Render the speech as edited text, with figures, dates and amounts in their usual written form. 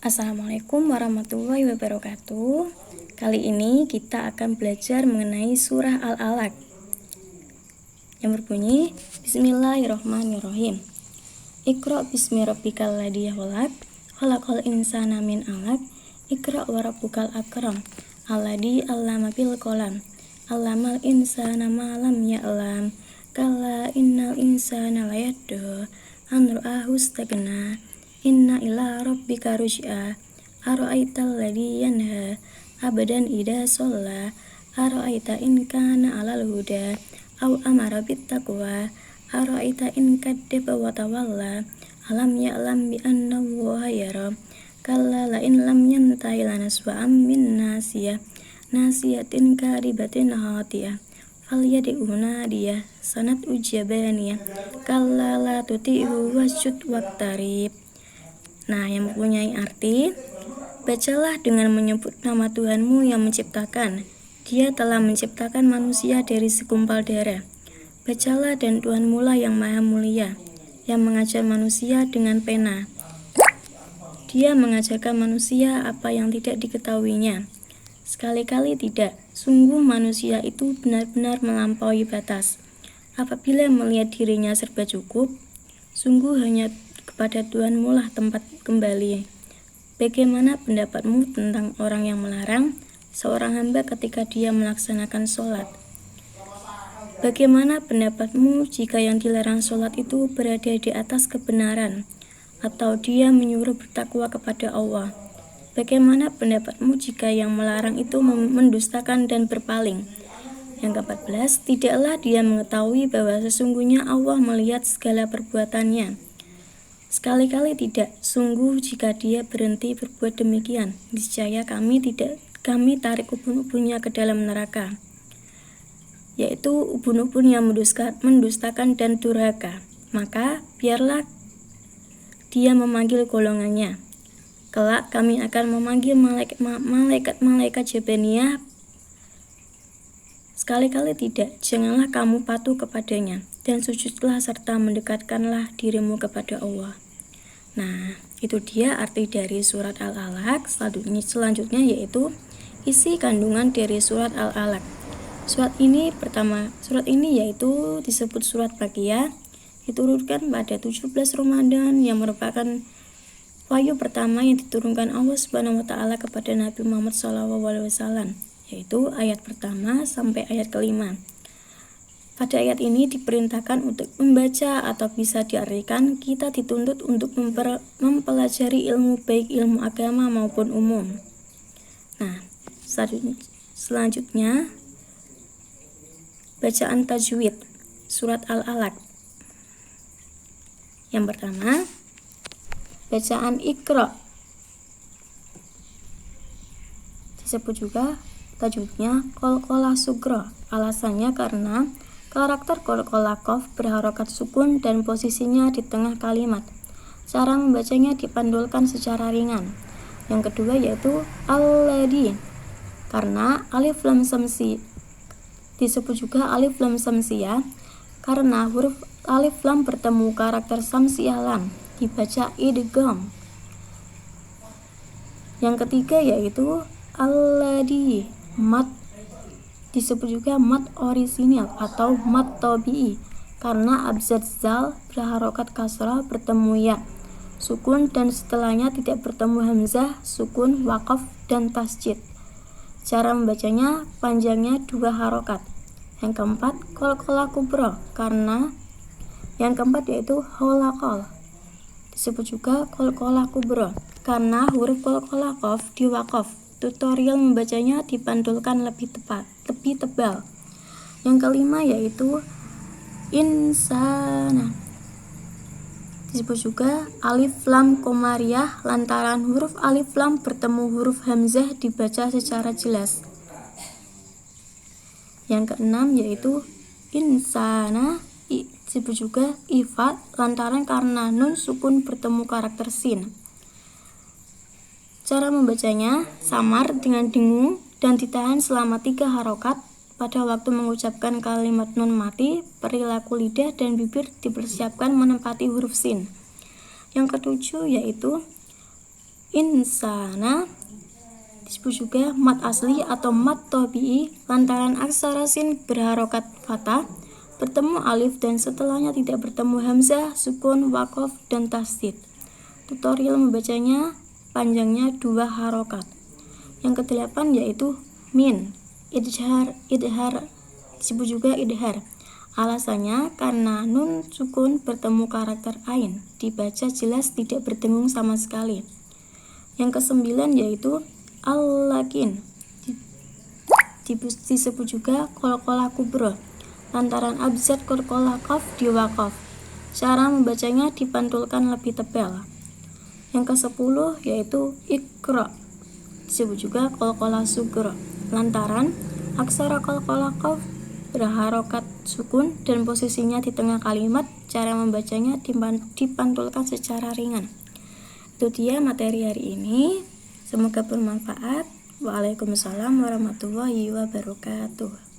Assalamualaikum warahmatullahi wabarakatuh. Kali ini kita akan belajar mengenai surah Al-Alaq yang berbunyi Bismillahirrahmanirrahim. Iqra bismi rabbikal ladzi khalaq, khalaqal insana min 'alaq, Iqra wa rabbukal akram, alladzi 'allama bil qalam, 'allamal insana ma lam ya'lam, kalla innal insana layadda an ra'ahu istaghna, inna ila rabbika ruj'a, ara'aital ladzi yanha abadan idza shalla, ara'aita in kana 'alal huda aw amara bit taqwa, ara'aita in kadzdzaba wa tawalla, alam ya'lam bi anna Allaha yara, kalla la in lam yantahi lanasfa'an bin nasiyatin karibatin khatiyah, falyad'u nadiyah sanat ujabaniyah, kalla la tuti'hu wasjud waqtarib. Nah, yang mempunyai arti, bacalah dengan menyebut nama Tuhanmu yang menciptakan. Dia telah menciptakan manusia dari segumpal darah. Bacalah, dan Tuhanmu lah yang maha mulia, yang mengajar manusia dengan pena. Dia mengajarkan manusia apa yang tidak diketahuinya. Sekali-kali tidak, sungguh manusia itu benar-benar melampaui batas. Apabila melihat dirinya serba cukup, sungguh hanya kepada Tuhanmu lah tempat kembali. Bagaimana pendapatmu tentang orang yang melarang seorang hamba ketika dia melaksanakan sholat? Bagaimana pendapatmu jika yang dilarang sholat itu berada di atas kebenaran, atau dia menyuruh bertakwa kepada Allah? Bagaimana pendapatmu jika yang melarang itu mendustakan dan berpaling? Yang ke-14, tidaklah dia mengetahui bahwa sesungguhnya Allah melihat segala perbuatannya? Sekali-kali tidak, sungguh jika dia berhenti berbuat demikian, niscaya kami tarik ubun-ubunnya ke dalam neraka, yaitu ubun-ubun yang mendustakan dan durhaka. Maka biarlah dia memanggil golongannya. Kelak kami akan memanggil malaikat Jabaniyah. Sekali-kali tidak, janganlah kamu patuh kepadanya, dan sujudlah serta mendekatkanlah dirimu kepada Allah. Nah, itu dia arti dari surat Al-Alaq. Selanjutnya yaitu isi kandungan dari surat Al-Alaq. Surat ini yaitu disebut surat Makkiyah, diturunkan pada 17 Ramadan, yang merupakan wahyu pertama yang diturunkan Allah Subhanahu wa taala kepada Nabi Muhammad SAW, yaitu ayat pertama sampai ayat kelima. Pada ayat ini diperintahkan untuk membaca, atau bisa diartikan kita dituntut untuk mempelajari ilmu, baik ilmu agama maupun umum. Nah, selanjutnya bacaan tajwid surat Al-Alaq. Yang pertama, bacaan Iqra, disebut juga tajwidnya qalqalah sughra. Alasannya karena karakter qalqalah qaf berharokat sukun dan posisinya di tengah kalimat. Cara membacanya dipandulkan secara ringan. Yang kedua yaitu alladzi, karena alif lam samsi, disebut juga alif lam samsiyah karena huruf alif lam bertemu karakter samsiyah lam, dibaca idgham. Yang ketiga yaitu alladzi mat, disebut juga mat orisinal atau mat tabi'i karena abjad zal berharokat kasrah bertemu ya, sukun, dan setelahnya tidak bertemu hamzah, sukun, waqaf, dan tasjid. Cara membacanya panjangnya 2 harokat. Yang keempat, qalqalah kubra, karena yang keempat yaitu khalaqal, disebut juga qalqalah kubra karena huruf qalqalah qaf diwaqaf. Tutorial membacanya dipantulkan lebih tebal. Yang kelima yaitu insana, disebut juga alif lam qamariyah lantaran huruf alif lam bertemu huruf hamzah dibaca secara jelas. Yang keenam yaitu insana, disebut juga ifat lantaran karena nun sukun bertemu karakter sin. Cara membacanya samar dengan dengung dan ditahan selama 3 harokat. Pada waktu mengucapkan kalimat nun mati, perilaku lidah dan bibir dipersiapkan menempati huruf sin. Yang ketujuh yaitu insana. Disebut juga mat asli atau mat tabi'i lantaran aksara sin berharokat fathah, bertemu alif dan setelahnya tidak bertemu hamzah, sukun, waqaf, dan tasdid. Tutorial membacanya panjangnya 2 harokat. Yang ke-8 yaitu min, idhar, disebut juga idhar. Alasannya karena nun sukun bertemu karakter ain, dibaca jelas tidak berdengung sama sekali. Yang ke-9 yaitu al-lakin, disebut juga qalqalah kubra lantaran abjad qalqalah qaf diwaqaf. Cara membacanya dipantulkan lebih tebal. Yang ke-10 yaitu iqra, disebut juga qalqalah sughra lantaran aksara qalqalah qaf berharokat sukun dan posisinya di tengah kalimat. Cara membacanya dipantulkan secara ringan. Itu dia materi hari ini. Semoga bermanfaat. Waalaikumsalam warahmatullahi wabarakatuh.